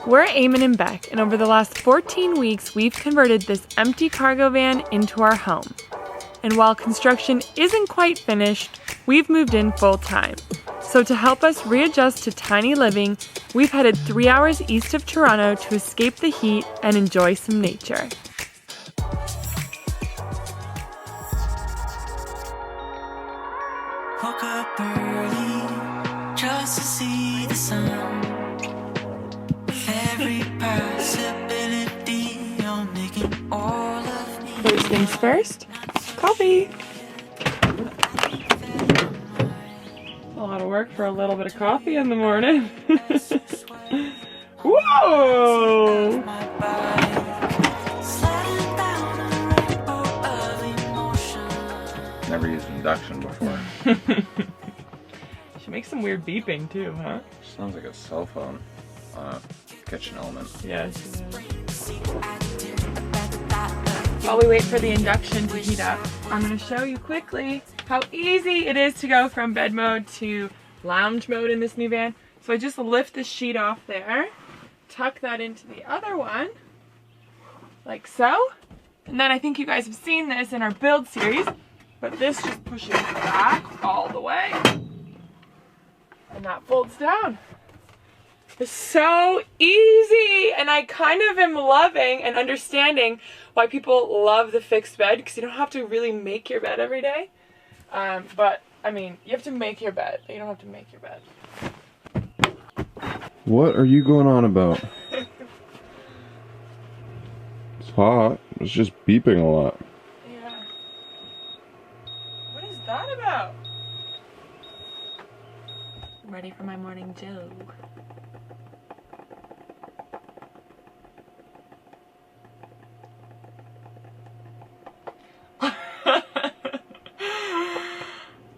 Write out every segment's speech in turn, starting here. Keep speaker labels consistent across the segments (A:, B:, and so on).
A: We're Eamon and Beck, and over the last 14 weeks, we've converted this empty cargo van into our home. And while construction isn't quite finished, we've moved in full time. So to help us readjust to tiny living, we've headed 3 hours east of Toronto to escape the heat and enjoy some nature.
B: Woke up early just to see the sun. Every possibility, you're making all of me.
A: First things first, coffee. A lot of work for a little bit of coffee in the morning. Whoa!
C: Never used induction before.
A: She makes some weird beeping too, huh?
C: Sounds like a cell phone on a kitchen element.
A: Yeah, she does. While we wait for the induction to heat up, I'm going to show you quickly how easy it is to go from bed mode to lounge mode in this new van. So I just lift the sheet off there, tuck that into the other one, like so. And then I think you guys have seen this in our build series, but this just pushes back all the way. And that folds down. It's so easy, and I kind of am loving and understanding why people love the fixed bed, because you don't have to really make your bed every day. But I mean, you have to make your bed. You don't have to make your bed.
C: What are you going on about? It's hot. It's just beeping a lot.
A: Yeah. What is that about? I'm ready for my morning joe.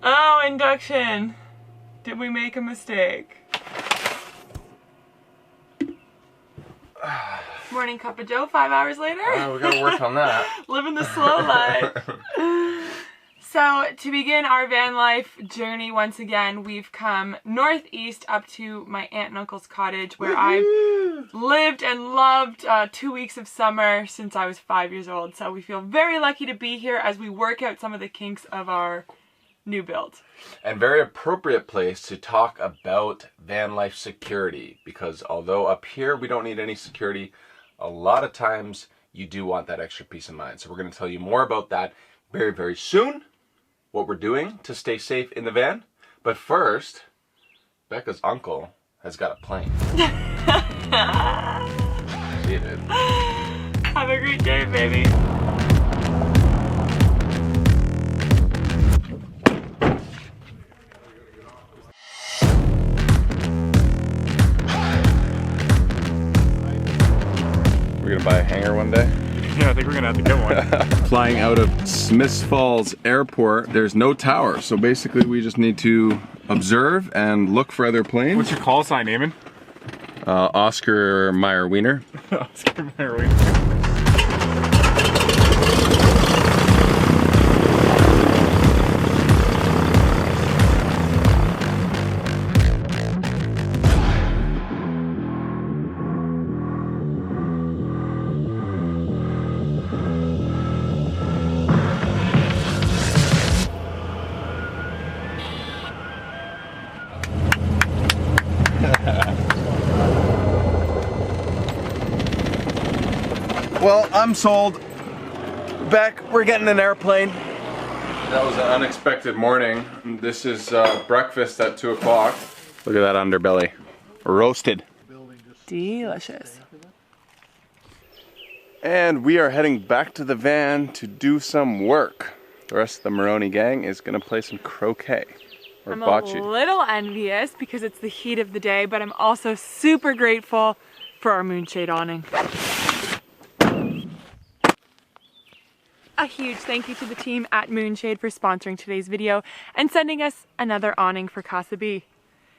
A: Oh, induction. Did we make a mistake? Morning cup of joe 5 hours later.
C: We gotta work on that.
A: Living the slow life. So to begin our van life journey once again, we've come northeast up to my aunt and uncle's cottage, where I've lived and loved 2 weeks of summer since I was 5 years old. So we feel very lucky to be here as we work out some of the kinks of our new build.
C: And very appropriate place to talk about van life security, because although up here we don't need any security, a lot of times you do want that extra peace of mind. So we're going to tell you more about that very, very soon, what we're doing to stay safe in the van. But first, Becca's uncle has got a plane. She did.
A: Have a great day, baby.
C: We're gonna buy a hangar one day.
D: Yeah, I think we're gonna have to get one.
C: Flying out of Smiths Falls Airport, there's no tower, so basically we just need to observe and look for other planes.
D: What's your call sign, Eamon?
C: Oscar Meyer Wiener.
D: Oscar Meyer Wiener.
C: Well, I'm sold. Beck, we're getting an airplane. That was an unexpected morning. This is breakfast at 2 o'clock. Look at that underbelly. Roasted.
A: Delicious.
C: And we are heading back to the van to do some work. The rest of the Maroney gang is gonna play some croquet or
A: I'm
C: bocce.
A: a little envious because it's the heat of the day, but I'm also super grateful for our moonshade awning. A huge thank you to the team at Moonshade for sponsoring today's video and sending us another awning for Casa B.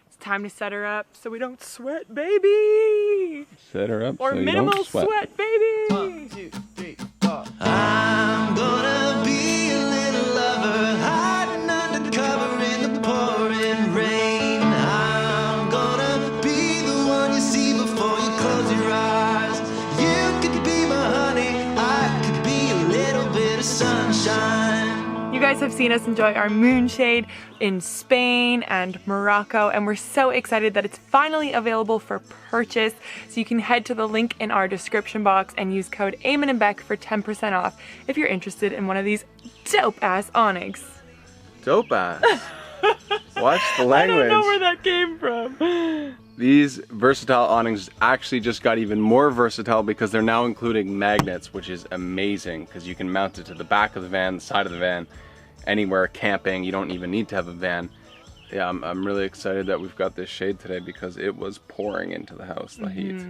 A: It's time to set her up so we don't sweat, baby!
C: Set her up
A: Or
C: so you
A: minimal
C: don't sweat.
A: baby!
B: 1, 2, 3, 4. I'm gonna be a little lover, hiding under cover in the pouring rain. I'm gonna be the one you see before you close your
A: guys have seen us enjoy our moonshade in Spain and Morocco, and we're so excited that it's finally available for purchase. So you can head to the link in our description box and use code Eamon and Beck for 10% off if you're interested in one of these dope ass awnings.
C: Dope ass. Watch the language.
A: I don't know where that came from.
C: These versatile awnings actually just got even more versatile because they're now including magnets, which is amazing because you can mount it to the back of the van, the side of the van, anywhere camping. You don't even need to have a van. Yeah, I'm really excited that we've got this shade today because it was pouring into the house, the heat.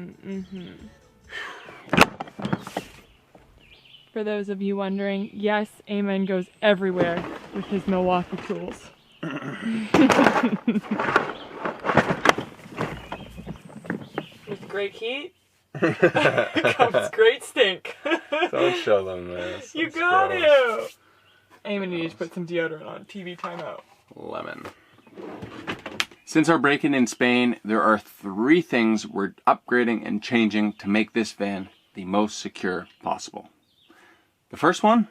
A: For those of you wondering, yes, Eamon goes everywhere with his Milwaukee tools. With great heat comes great stink.
C: Don't show them this.
A: You
C: That's
A: got
C: gross.
A: to. Eamon needs to put some deodorant on. TV timeout.
C: Lemon. Since our break-in in Spain, there are 3 things we're upgrading and changing to make this van the most secure possible. The first one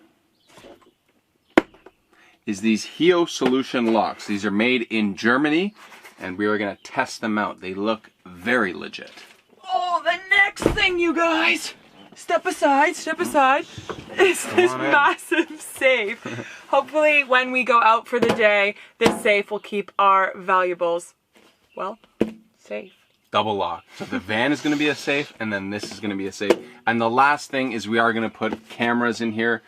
C: is these HEO solution locks. These are made in Germany, and we are going to test them out. They look very legit.
A: Oh, the next thing, you guys! Step aside, is this massive safe. Hopefully, when we go out for the day, this safe will keep our valuables, well, safe.
C: Double lock. So the van is going to be a safe, and then this is going to be a safe. And the last thing is we are going to put cameras in here,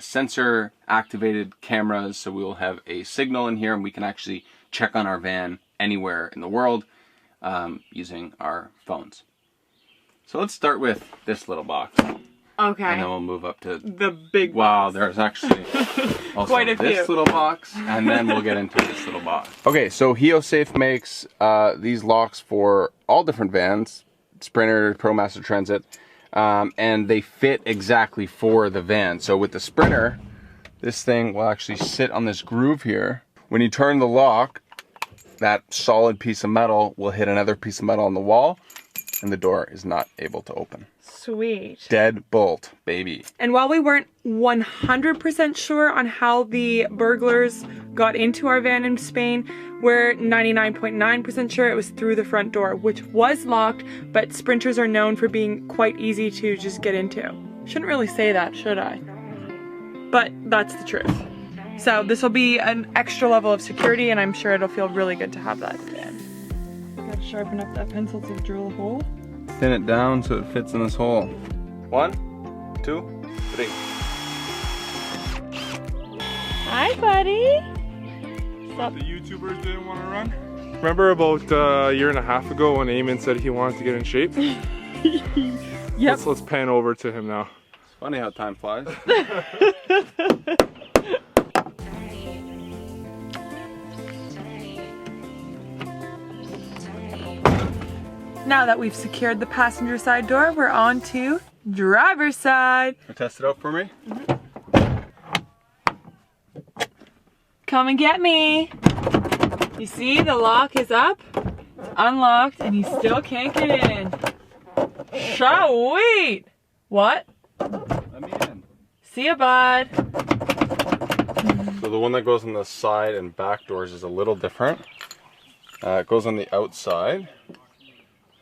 C: sensor activated cameras, so we will have a signal in here and we can actually check on our van anywhere in the world using our phones. So let's start with this little box.
A: Okay.
C: And then we'll move up to
A: the big
C: wow,
A: box.
C: there's actually also
A: Quite a
C: this
A: few.
C: little box, and then we'll get into this little box. Okay, so HEO Safe makes these locks for all different vans, Sprinter, ProMaster Transit, and they fit exactly for the van. So with the Sprinter, this thing will actually sit on this groove here. When you turn the lock, that solid piece of metal will hit another piece of metal on the wall, and the door is not able to open.
A: Sweet.
C: Dead bolt, baby.
A: And while we weren't 100% sure on how the burglars got into our van in Spain, we're 99.9% sure it was through the front door, which was locked, but Sprinters are known for being quite easy to just get into. Shouldn't really say that, should I? But that's the truth. So this will be an extra level of security, and I'm sure it'll feel really good to have that in the van. Gotta sharpen up that pencil to drill a hole.
C: Thin it down so it fits in this hole. 1, 2, 3.
A: Hi, buddy.
D: The YouTubers didn't want to run. Remember about a year and a half ago when Eamon said he wanted to get in shape?
A: Yep.
D: Let's pan over to him now.
C: It's funny how time flies.
A: Now that we've secured the passenger side door, we're on to driver's side.
C: Test it out for me.
A: Come and get me. You see, the lock is up, it's unlocked, and he still can't get in. Sweet. What?
C: Let me in.
A: See ya, bud.
C: So the one that goes on the side and back doors is a little different. It goes on the outside.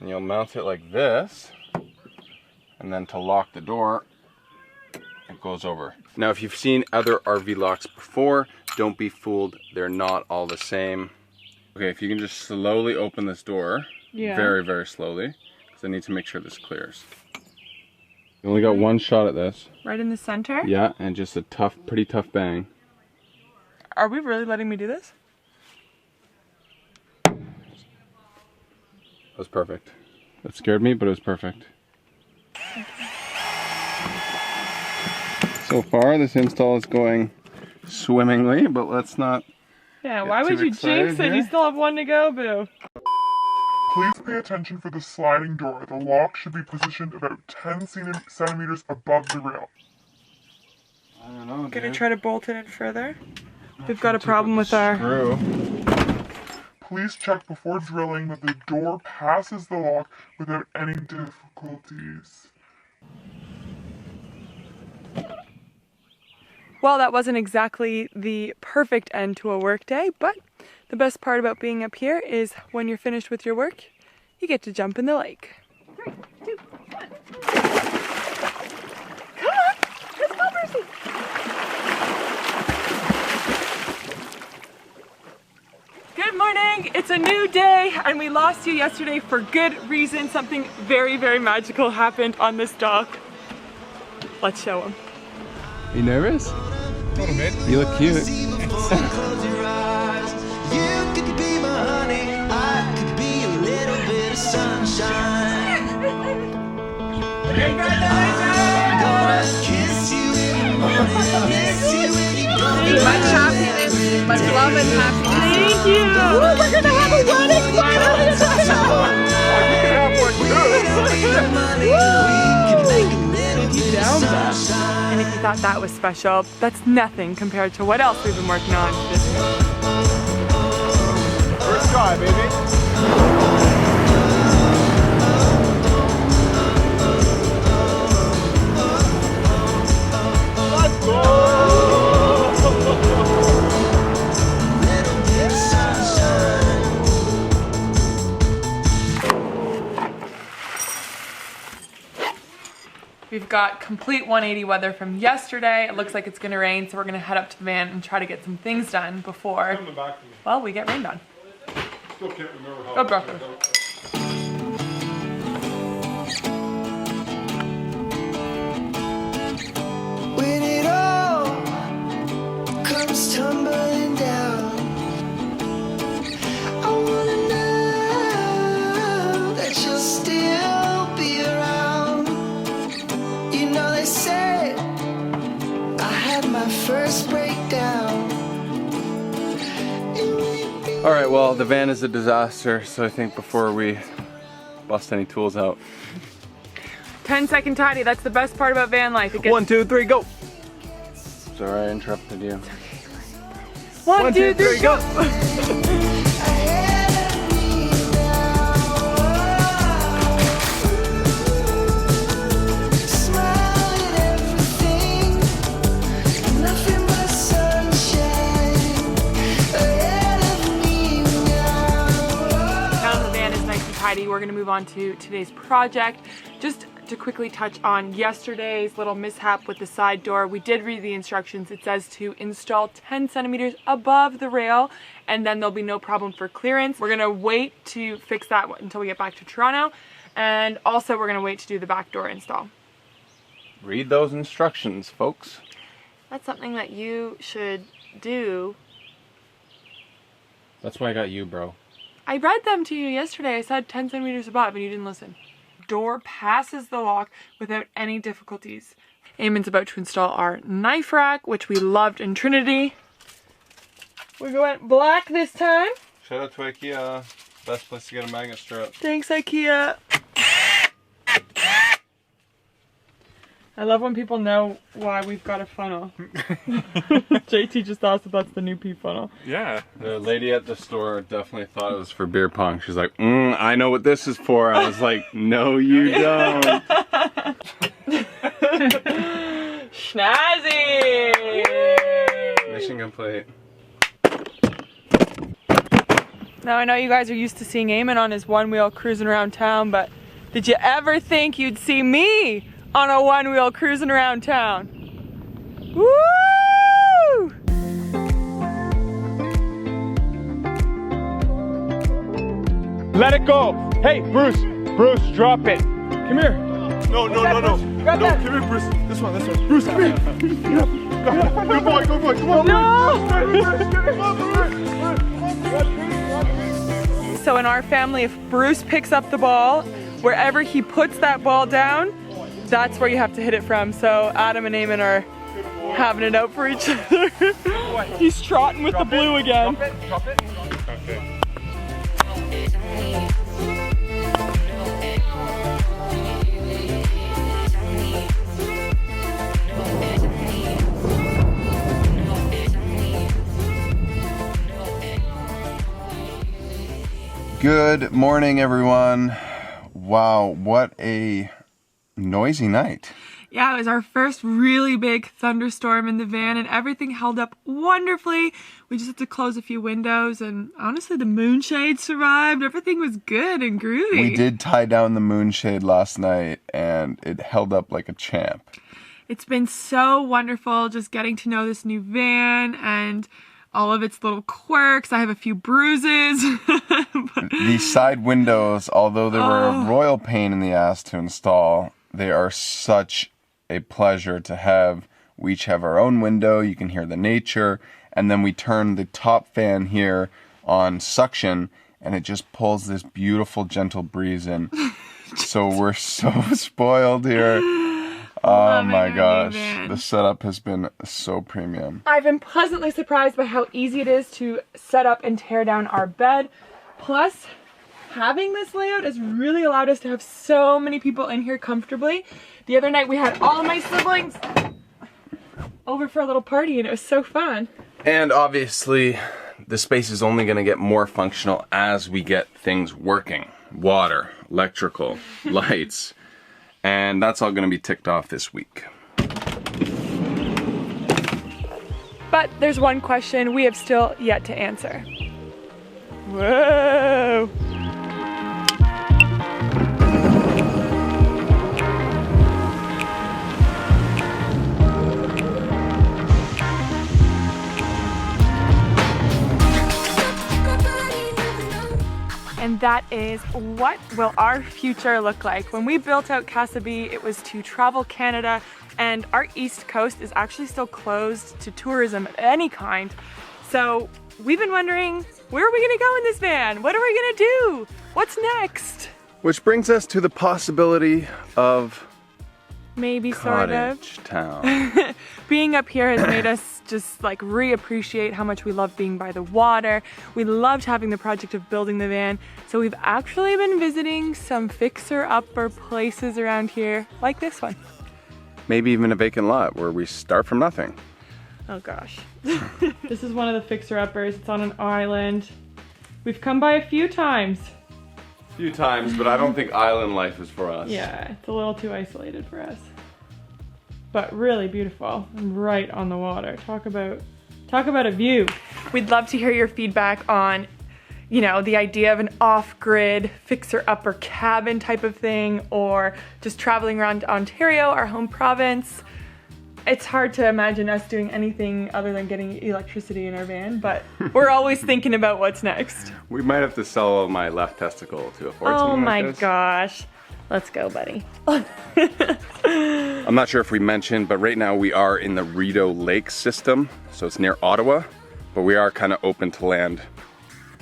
C: And you'll mount it like this, and then to lock the door, it goes over. Now if you've seen other RV locks before, don't be fooled, they're not all the same. Okay, if you can just slowly open this door, very, very slowly, because I need to make sure this clears. You only got one shot at this.
A: Right in the center?
C: Yeah, and just a pretty tough bang.
A: Are we really letting me do this?
C: That was perfect. That scared me, but it was perfect. So far, this install is going swimmingly, but let's not.
A: Yeah, why would you jinx it? You still have one to go, boo.
E: Please pay attention for the sliding door. The lock should be positioned about 10 centimeters above the rail.
C: I don't know,
A: Gonna
C: dude.
A: try to bolt it in further. We've got a problem with our
C: screw.
E: Please check before drilling that the door passes the lock without any difficulties.
A: Well, that wasn't exactly the perfect end to a work day, but the best part about being up here is when you're finished with your work, you get to jump in the lake. 3, 2, 1. Come on, let's go, Percy. Good morning, it's a new day, and we lost you yesterday for good reason. Something very, very magical happened on this dock. Let's show them.
F: Are you nervous?
D: A little bit.
F: You look cute.
B: Close your eyes. You could be my honey. I could be a little bit of sunshine. I'm gonna kiss you in the morning. Miss you when you're gone.
G: Much happiness, much love and happiness.
A: Thank you! Ooh, we're gonna have a wedding finally!
B: We don't need money. We can make a little bit of sunshine.
A: And if you thought that was special, that's nothing compared to what else we've been working on this week.
D: First try, baby. Let's go!
B: Little bit of sunshine.
A: We've got complete 180 weather from yesterday. It looks like it's gonna rain, so we're gonna head up to the van and try to get some things done before,
D: Come back to me.
A: well, we get rained on.
D: Still can't remember how.
A: Go, Brooklyn.
B: When it all comes tumbling down, I wanna know that you'll still be around. You know they say I had my first breakdown.
F: All right, well, the van is a disaster, so I think before we bust any tools out.
A: 10-second tidy, that's the best part about van life. It gets
F: 1, 2, 3, go! Sorry, I interrupted you.
A: 1, 2, 3, go! We're going to move on to today's project. Just to quickly touch on yesterday's little mishap with the side door, we did read the instructions. It says to install 10 centimeters above the rail, and then there'll be no problem for clearance. We're going to wait to fix that until we get back to Toronto, and also we're going to wait to do the back door install.
F: Read those instructions, folks.
A: That's something that you should do.
F: That's why I got you, bro.
A: I read them to you yesterday. I said 10 centimeters above and you didn't listen. Door passes the lock without any difficulties. Eamon's about to install our knife rack, which we loved in Trinity. We went black this time.
F: Shout out to IKEA. Best place to get a magnet strap.
A: Thanks, IKEA. I love when people know why we've got a funnel. JT just asked if that's the new pee funnel.
D: Yeah.
F: The lady at the store definitely thought it was for beer pong. She's like, I know what this is for. I was like, no, you don't.
A: Snazzy!
F: Mission complete.
A: Now I know you guys are used to seeing Eamon on his one wheel cruising around town, but did you ever think you'd see me on a one wheel cruising around town? Woo!
D: Let it go. Hey, Bruce. Bruce, drop it. Come here. No.
A: Grab
D: No,
A: that.
D: come here, Bruce. This one. Bruce, come here. Good boy. Come on.
A: No! So in our family, if Bruce picks up the ball, wherever he puts that ball down, that's where you have to hit it from. So Adam and Eamon are having it out for each other. He's trotting with the blue again.
D: Drop it. Okay.
C: Good morning, everyone. Wow, what a noisy night.
A: Yeah, it was our first really big thunderstorm in the van and everything held up wonderfully. We just had to close a few windows and honestly the moonshade survived. Everything was good and groovy.
F: We did tie down the moonshade last night and it held up like a champ.
A: It's been so wonderful just getting to know this new van and all of its little quirks. I have a few bruises.
F: These side windows, although they were a royal pain in the ass to install, they are such a pleasure to have. We each have our own window. You can hear the nature. And then we turn the top fan here on suction and it just pulls this beautiful, gentle breeze in. So we're so spoiled here. Oh my gosh, the setup has been so premium.
A: I've been pleasantly surprised by how easy it is to set up and tear down our bed. Plus, having this layout has really allowed us to have so many people in here comfortably. The other night we had all of my siblings over for a little party and it was so fun.
C: And obviously, the space is only going to get more functional as we get things working. Water, electrical, lights. And that's all going to be ticked off this week.
A: But there's one question we have still yet to answer. Whoa! And that is, what will our future look like? When we built out Casa B, it was to travel Canada, and our East Coast is actually still closed to tourism of any kind. So we've been wondering, where are we gonna go in this van? What are we gonna do? What's next?
F: Which brings us to the possibility of
A: Maybe sort of.
F: Cottage Town.
A: Being up here has made us just like reappreciate how much we love being by the water. We loved having the project of building the van. So we've actually been visiting some fixer-upper places around here, like this one.
F: Maybe even a vacant lot where we start from nothing.
A: Oh gosh. This is one of the fixer-uppers. It's on an island. We've come by a few times.
F: A few times, but I don't think island life is for us.
A: Yeah, it's a little too isolated for us. But really beautiful and right on the water. Talk about a view. We'd love to hear your feedback on, you know, the idea of an off-grid fixer-upper cabin type of thing, or just traveling around Ontario, our home province. It's hard to imagine us doing anything other than getting electricity in our van, but we're always thinking about what's next.
F: We might have to sell my left testicle to afford
A: Oh
F: something
A: my
F: like this.
A: gosh. Let's go, buddy.
F: I'm not sure if we mentioned, but right now we are in the Rideau Lake system, so it's near Ottawa, but we are kind of open to land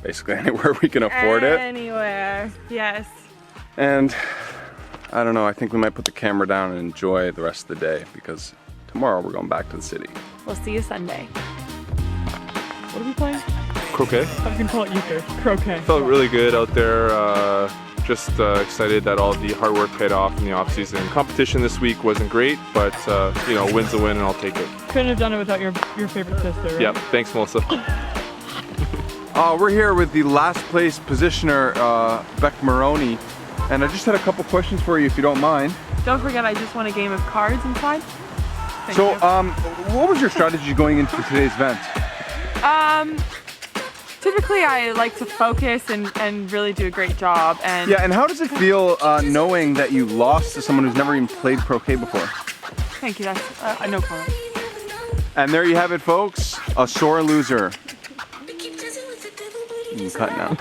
F: basically anywhere we can afford it.
A: Anywhere, yes.
F: And I don't know, I think we might put the camera down and enjoy the rest of the day because tomorrow we're going back to the city.
A: We'll see you Sunday. What are we playing?
D: Croquet.
A: I was gonna call it euchre. Croquet.
D: Felt really good out there. Just excited that all the hard work paid off in the off-season. Competition this week wasn't great, but you know, win's a win and I'll take it.
A: Couldn't have done it without your favorite sister, right?
D: Yep, thanks Melissa.
F: We're here with the last place positioner, Beck Maroney, and I just had a couple questions for you if you don't mind.
A: Don't forget, I just won a game of cards inside. Thank
F: So,
A: you.
F: what was your strategy going into today's event?
A: Typically I like to focus and really do a great job. And
F: Yeah, and how does it feel knowing that you lost to someone who's never even played croquet before?
A: thank you, that's no comment.
F: And there you have it, folks, a sore loser. You can cut now.